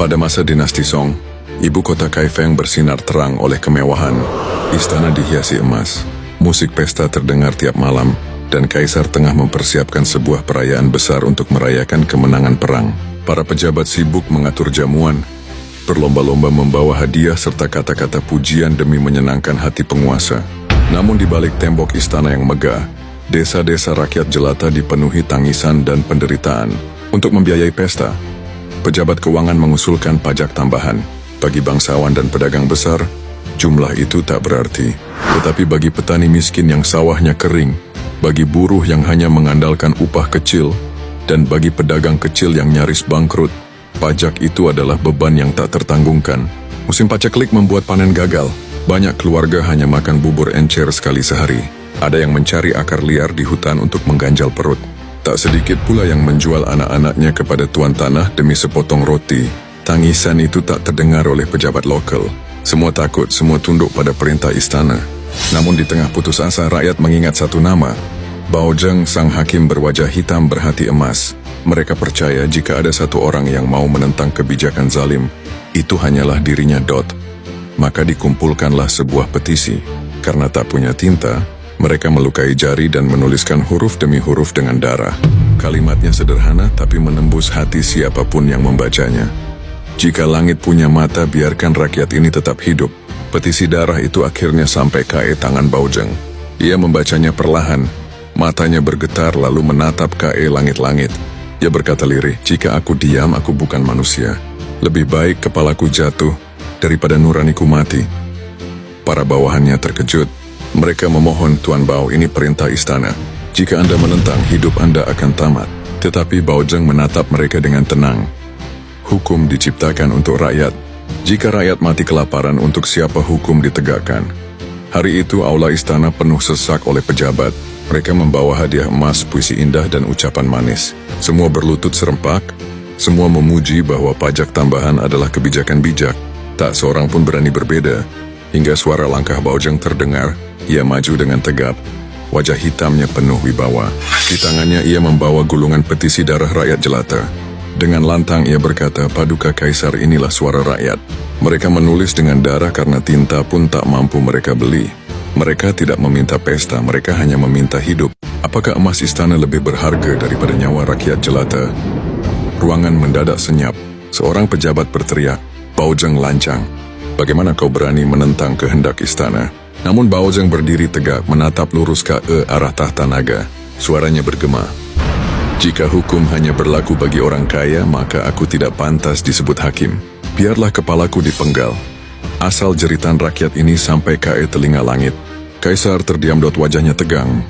Pada masa dinasti Song, ibu kota Kaifeng bersinar terang oleh kemewahan. Istana dihiasi emas, musik pesta terdengar tiap malam, dan kaisar tengah mempersiapkan sebuah perayaan besar untuk merayakan kemenangan perang. Para pejabat sibuk mengatur jamuan, berlomba-lomba membawa hadiah serta kata-kata pujian demi menyenangkan hati penguasa. Namun di balik tembok istana yang megah, desa-desa rakyat jelata dipenuhi tangisan dan penderitaan. Untuk membiayai pesta, pejabat keuangan mengusulkan pajak tambahan. Bagi bangsawan dan pedagang besar, jumlah itu tak berarti. Tetapi bagi petani miskin yang sawahnya kering, bagi buruh yang hanya mengandalkan upah kecil, dan bagi pedagang kecil yang nyaris bangkrut, pajak itu adalah beban yang tak tertanggungkan. Musim paceklik membuat panen gagal. Banyak keluarga hanya makan bubur encer sekali sehari. Ada yang mencari akar liar di hutan untuk mengganjal perut. Tak sedikit pula yang menjual anak-anaknya kepada tuan tanah demi sepotong roti. Tangisan itu tak terdengar oleh pejabat lokal. Semua takut, semua tunduk pada perintah istana. Namun di tengah putus asa, rakyat mengingat satu nama. Bao Zheng, sang hakim berwajah hitam berhati emas. Mereka percaya jika ada satu orang yang mau menentang kebijakan zalim, itu hanyalah dirinya. Maka dikumpulkanlah sebuah petisi. Karena tak punya tinta, mereka melukai jari dan menuliskan huruf demi huruf dengan darah. Kalimatnya sederhana tapi menembus hati siapapun yang membacanya. Jika langit punya mata, biarkan rakyat ini tetap hidup. Petisi darah itu akhirnya sampai ke tangan Bao Zheng. Ia membacanya perlahan, matanya bergetar lalu menatap ke langit-langit. Ia berkata lirih, jika aku diam, aku bukan manusia. Lebih baik kepalaku jatuh daripada nuraniku mati. Para bawahannya terkejut. Mereka memohon, Tuan Bao, ini perintah istana. Jika Anda menentang, hidup Anda akan tamat. Tetapi Bao Zheng menatap mereka dengan tenang. Hukum diciptakan untuk rakyat. Jika rakyat mati kelaparan, untuk siapa hukum ditegakkan? Hari itu aula istana penuh sesak oleh pejabat. Mereka membawa hadiah emas, puisi indah, dan ucapan manis. Semua berlutut serempak. Semua memuji bahwa pajak tambahan adalah kebijakan bijak. Tak seorang pun berani berbeda. Hingga suara langkah Bao Zheng terdengar. Ia maju dengan tegap, wajah hitamnya penuh wibawa. Di tangannya ia membawa gulungan petisi darah rakyat jelata. Dengan lantang ia berkata, paduka kaisar, inilah suara rakyat. Mereka menulis dengan darah karena tinta pun tak mampu mereka beli. Mereka tidak meminta pesta, mereka hanya meminta hidup. Apakah emas istana lebih berharga daripada nyawa rakyat jelata? Ruangan mendadak senyap. Seorang pejabat berteriak, Bao Zheng lancang. Bagaimana kau berani menentang kehendak istana? Namun Bao Zheng berdiri tegak, menatap lurus ke arah tahta naga. Suaranya bergema. Jika hukum hanya berlaku bagi orang kaya, maka aku tidak pantas disebut hakim. Biarlah kepalaku dipenggal. Asal jeritan rakyat ini sampai ke telinga langit. Kaisar terdiam, wajahnya tegang.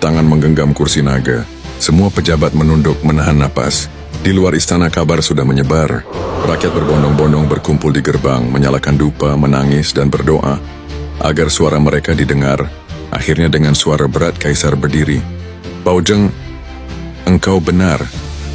Tangan menggenggam kursi naga. Semua pejabat menunduk, menahan napas. Di luar istana kabar sudah menyebar. Rakyat berbondong-bondong berkumpul di gerbang, menyalakan dupa, menangis, dan berdoa agar suara mereka didengar. Akhirnya dengan suara berat kaisar berdiri. Bao Zheng, engkau benar.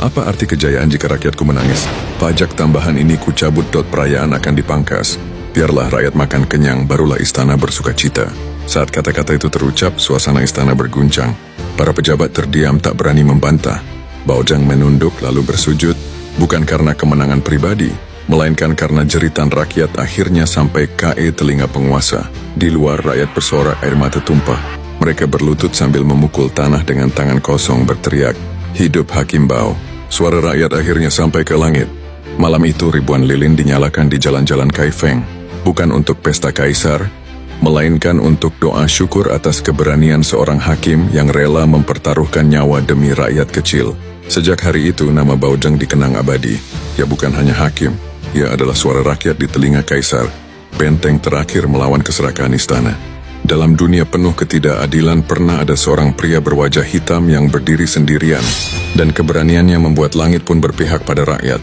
Apa arti kejayaan jika rakyatku menangis? Pajak tambahan ini kucabut. Perayaan akan dipangkas. Biarlah rakyat makan kenyang, barulah istana bersuka cita. Saat kata-kata itu terucap, suasana istana berguncang. Para pejabat terdiam, tak berani membantah. Bao Zheng menunduk lalu bersujud, bukan karena kemenangan pribadi, melainkan karena jeritan rakyat akhirnya sampai ke telinga penguasa. Di luar rakyat bersorak, air mata tumpah. Mereka berlutut sambil memukul tanah dengan tangan kosong, berteriak, hidup Hakim Bao. Suara rakyat akhirnya sampai ke langit. Malam itu ribuan lilin dinyalakan di jalan-jalan Kaifeng, bukan untuk pesta kaisar, melainkan untuk doa syukur atas keberanian seorang hakim yang rela mempertaruhkan nyawa demi rakyat kecil. Sejak hari itu nama Bao Zheng dikenang abadi. Ia bukan hanya hakim, ia adalah suara rakyat di telinga kaisar, benteng terakhir melawan keserakahan istana. Dalam dunia penuh ketidakadilan, pernah ada seorang pria berwajah hitam yang berdiri sendirian, dan keberaniannya membuat langit pun berpihak pada rakyat.